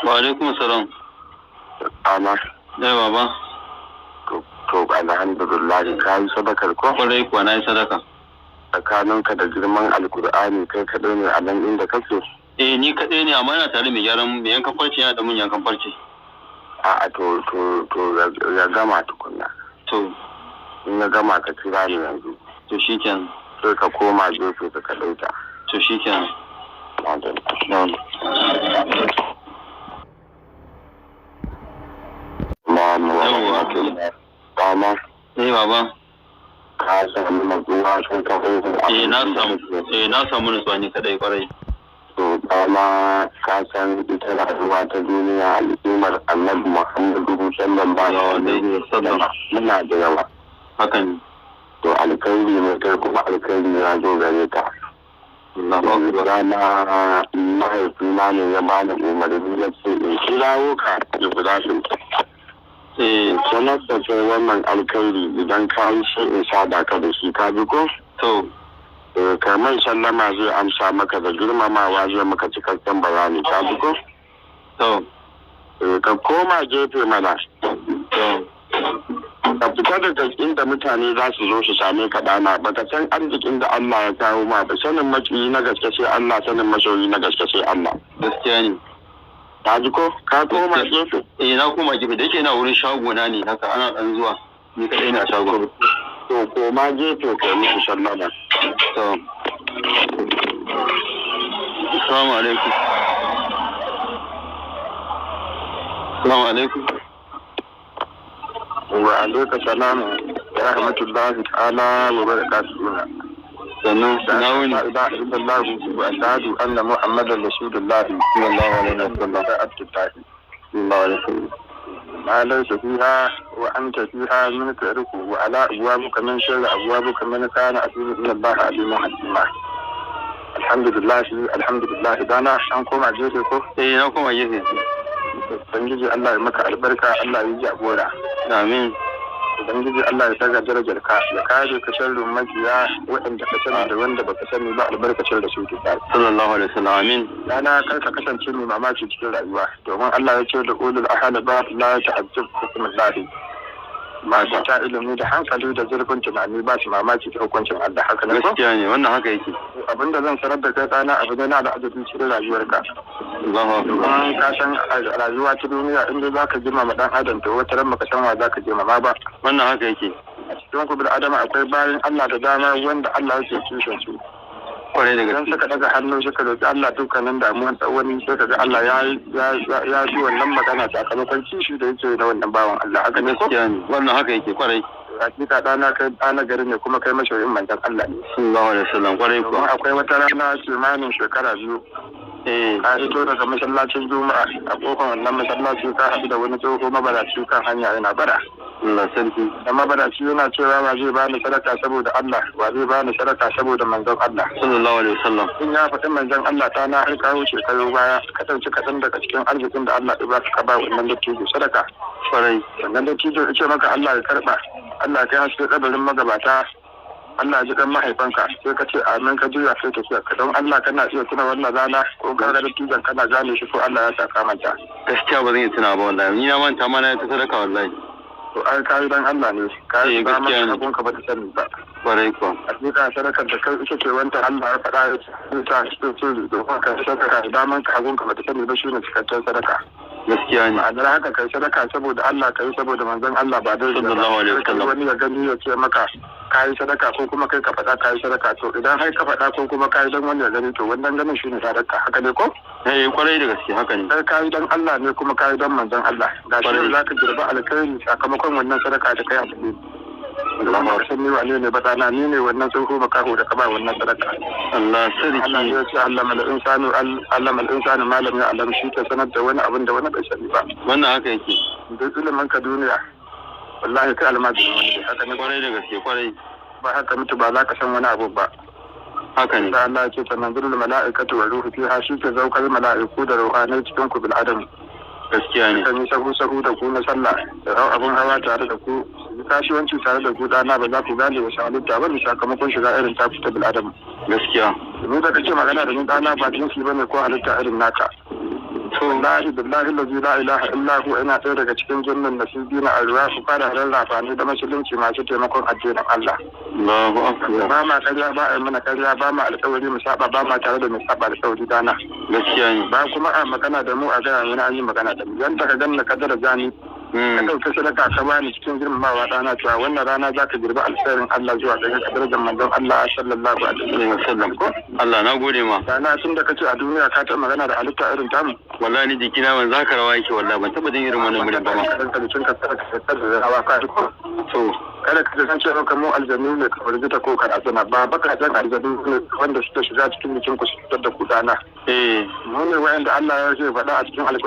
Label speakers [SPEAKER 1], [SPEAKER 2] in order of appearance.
[SPEAKER 1] Wa alaikum salam.
[SPEAKER 2] Ana.
[SPEAKER 1] Baba.
[SPEAKER 2] To alhamdulillah ka yi sadakar ko?
[SPEAKER 1] Kwarai kuwa na yi sadaka.
[SPEAKER 2] Tsakaninka da girman alkur'ani kai kaɗai ne a nan inda kake?
[SPEAKER 1] Ni kaɗai ne amma yana tare mai yankan farce yana da mun yankan farce.
[SPEAKER 2] A'a to ya gama tukunna.
[SPEAKER 1] To.
[SPEAKER 2] In ya gama ka kira ni yanzu.
[SPEAKER 1] To shi kenan.
[SPEAKER 2] Sai ka koma gefe ka kaɗaita.
[SPEAKER 1] To shi kenan.
[SPEAKER 2] Baba.
[SPEAKER 1] Baba.
[SPEAKER 2] Ka samu matsuwa sun ka
[SPEAKER 1] na samu nutsuwa ni kadai kwarai.
[SPEAKER 2] To dama ka san ita rayuwa ta duniya al'ummar Annabi Muhammadu sallallahu alaihi wasallam muna da yawa.
[SPEAKER 1] Haka ne.
[SPEAKER 2] To alkhairi ne kai kuma alkhairi ya zo gare ka. Rana mahaifina ne ya bani umarni ya ce in kirawo ka da guda su. Sanar da kai wannan alkhairi idan ka yi shi in sada ka da shi ka bi ko?
[SPEAKER 1] To.
[SPEAKER 2] Kamar sallama zai amsa maka da girmamawa zai maka cikakken bayani ka bi ko?
[SPEAKER 1] To.
[SPEAKER 2] Ka koma gefe mana.
[SPEAKER 1] To.
[SPEAKER 2] Ka fita daga inda mutane za su zo su same ka dana baka san arzikin da Allah ya kawo ma ba sanin makiyi na gaske sai Allah sanin masoyi na gaske sai Allah.
[SPEAKER 1] Gaskiya ne.
[SPEAKER 2] Ka ji ko? Ka koma gefe?
[SPEAKER 1] Na koma gefe da yake na wurin shagona ne haka ana dan zuwa ni kadai na shagon.
[SPEAKER 2] To koma gefe kai musu sallama.
[SPEAKER 1] To. Assalamu alaikum. Assalamu alaikum.
[SPEAKER 2] Wa alaikum salam wa rahmatullahi ta'ala wa barakatuh.
[SPEAKER 1] Sannan na wuni.
[SPEAKER 2] La ilaha illallah wa ashhadu anna muhammadan rasulullah sallallahu alaihi wasallam. At-tahi. Sallallahu alaihi wasallam. ما ليس فيها وأنت فيها من تعرف وعلى أبوابك من شر أبوابك من كان أدين من الله عليم حكيما. الحمد لله دانا أنكم أجيبكم.
[SPEAKER 1] نكم أجيبكم.
[SPEAKER 2] Ubangiji Allah ya maka albarka, Allah ya jagora.
[SPEAKER 1] Amin.
[SPEAKER 2] Ubangiji Allah ya daga darajar ka, ya kare ka sharrin makiya waɗanda ka sani da wanda baka sani ba albarkacin da su ke tare.
[SPEAKER 1] Sallallahu alaihi wasallam. Amin.
[SPEAKER 2] Yana kar ka kasance mai mamaki cikin rayuwa, domin Allah ya ce da ulul ahad ba la ta'azzab hukmullahi. Masu ta ilimi da hankali da zurfin tunani ba su mamaki da hukuncin Allah haka ne ko?
[SPEAKER 1] Gaskiya ne wannan haka yake.
[SPEAKER 2] Abinda zan sanar da kai ɗana abu ne na da adadin cikin rayuwarka.
[SPEAKER 1] Allahu akbar.
[SPEAKER 2] Ka san rayuwa ta duniya inda zaka girmama dan adam to wata ran baka san wa zaka girmama ba.
[SPEAKER 1] Wannan haka yake.
[SPEAKER 2] A cikin ku bil adama akwai bayan Allah da dama wanda Allah yake kishin su.
[SPEAKER 1] Kwarai da gaske.
[SPEAKER 2] Idan suka daga hannu suka roki Allah dukkanin damuwan wani sai kaga Allah ya ji wannan magana sakamakon kishi da yake da wannan bawan Allah haka ne ko?
[SPEAKER 1] Gaskiya ne wannan haka yake kwarai.
[SPEAKER 2] Hakika ɗana kai ɗana gari ne kuma kai masoyin manzon Allah ne.
[SPEAKER 1] Sallallahu alaihi wasallam kwarai ko.
[SPEAKER 2] Akwai wata rana kimanin shekara 2. Ka fito daga masallacin Juma'a a kofar wannan masallaci ka haɗu da wani tsoho mabaraci kan hanya yana bara.
[SPEAKER 1] Allah sarki.
[SPEAKER 2] Da mabaraci yana cewa ba zai bani sadaka saboda Allah, ba zai bani sadaka saboda manzon Allah.
[SPEAKER 1] Sallallahu alaihi wasallam.
[SPEAKER 2] In ya faɗi manzon Allah ta na har kawo shekaru baya ka ɗauki kaɗan daga cikin arzikin da Allah ya baka ka ba wannan dattijo sadaka.
[SPEAKER 1] Kwarai.
[SPEAKER 2] Wannan dattijo ya ce maka Allah ya karɓa, Allah ya kai haske kabarin magabata. Allah ji dan mahaifanka sai ka ce amin ka juya sai tafiya ka don Allah kana iya tuna wannan rana ko ga dattijan kana gane shi ko Allah ya saka manta.
[SPEAKER 1] Gaskiya ba zan iya tuna ba wallahi ni na manta ma na ta sadaka wallahi.
[SPEAKER 2] To ai kai dan Allah ne kai ba ma abun ka ba ta sani ba.
[SPEAKER 1] Kwarai ko.
[SPEAKER 2] Hakika sadakar da kai ita ce wanda Allah ya faɗa ya ta cikin sirri don ka sadaka da man ka abun ka ba ta sani ba shine cikakken sadaka.
[SPEAKER 1] Gaskiya ne.
[SPEAKER 2] Ma'anar haka kai sadaka saboda Allah kai saboda manzon Allah ba dai
[SPEAKER 1] sallallahu alaihi wasallam.
[SPEAKER 2] Wani ya gani ya ce maka kayi sadaka ko kuma kai ka faɗa kayi sadaka to idan har ka faɗa ko kuma kayi dan wani ya gani to wannan ganin shine sadaka haka ne ko?
[SPEAKER 1] Kwarai da gaske haka ne.
[SPEAKER 2] Kai kayi dan Allah ne kuma kayi dan manzon Allah. Ga shi za ka girba alkhairi sakamakon wannan sadaka da kai a cikin. Allah san ni wane ne badana ni ne wannan tsoho makaho da ka ba wannan sadaka.
[SPEAKER 1] Allah sarki.
[SPEAKER 2] Allah ya ce Allah mal insanu ma lam ya'lam shi ta sanar da wani abin da wani bai sani ba.
[SPEAKER 1] Wannan haka yake.
[SPEAKER 2] Duk ilimin ka duniya wallahi kai almajirin wani haka ne.
[SPEAKER 1] Kwarai da gaske kwarai.
[SPEAKER 2] Ba haka mutu ba za ka san wani abu ba.
[SPEAKER 1] Haka ne.
[SPEAKER 2] Da Allah ya ce tanzilul mala'ikatu wa ruhu fiha shi ke zaukar mala'iku da ruhanai cikin ku bil adam.
[SPEAKER 1] Gaskiya ne.
[SPEAKER 2] Kan yi sahu da ku na sallah da abun hawa tare da ku kasuwanci tare da ku dana ba za ku gane wasu halitta ba ne sakamakon shiga irin ta fita bil adam.
[SPEAKER 1] Gaskiya.
[SPEAKER 2] Mu da kake magana da ni dana ba jinsi bane ko halitta irin naka. wallahi billahi allazi la ilaha illa hu ina ɗaya daga cikin jinnin nasibi na alwa su fara rarrafa ne da musulunci masu taimakon addinin Allah.
[SPEAKER 1] Allahu akbar.
[SPEAKER 2] Ba ma ƙarya ba a mana ƙarya ba ma alƙawari mu saba ba ma tare da mu saba alƙawari dana.
[SPEAKER 1] Gaskiya ne.
[SPEAKER 2] Ba kuma a magana da mu a gaya wani an yi magana da mu. Yanda ka ganna ka daraja ni. Ka ɗauki sadaka ka bani cikin girmamawa dana cewa wannan rana za ka girbi alkhairin Allah zuwa daga ka darajar manzon Allah sallallahu alaihi wasallam ko.
[SPEAKER 1] Allah na gode ma.
[SPEAKER 2] Dana tun da kace a duniya ka taɓa magana da halitta irin tamu.
[SPEAKER 1] Wallahi ni jikina ban zaka rawa yake wallahi ban taɓa jin irin wannan murin ba ma.
[SPEAKER 2] To kada ka san cewa kamar aljanu ne ka furgita ko kan azana ba baka jan aljanu ne wanda suke shiga cikin jikin ku su fitar da ku dana.
[SPEAKER 1] Eh.
[SPEAKER 2] Mu ne wayanda Allah ya ce faɗa a cikin alƙur'ani.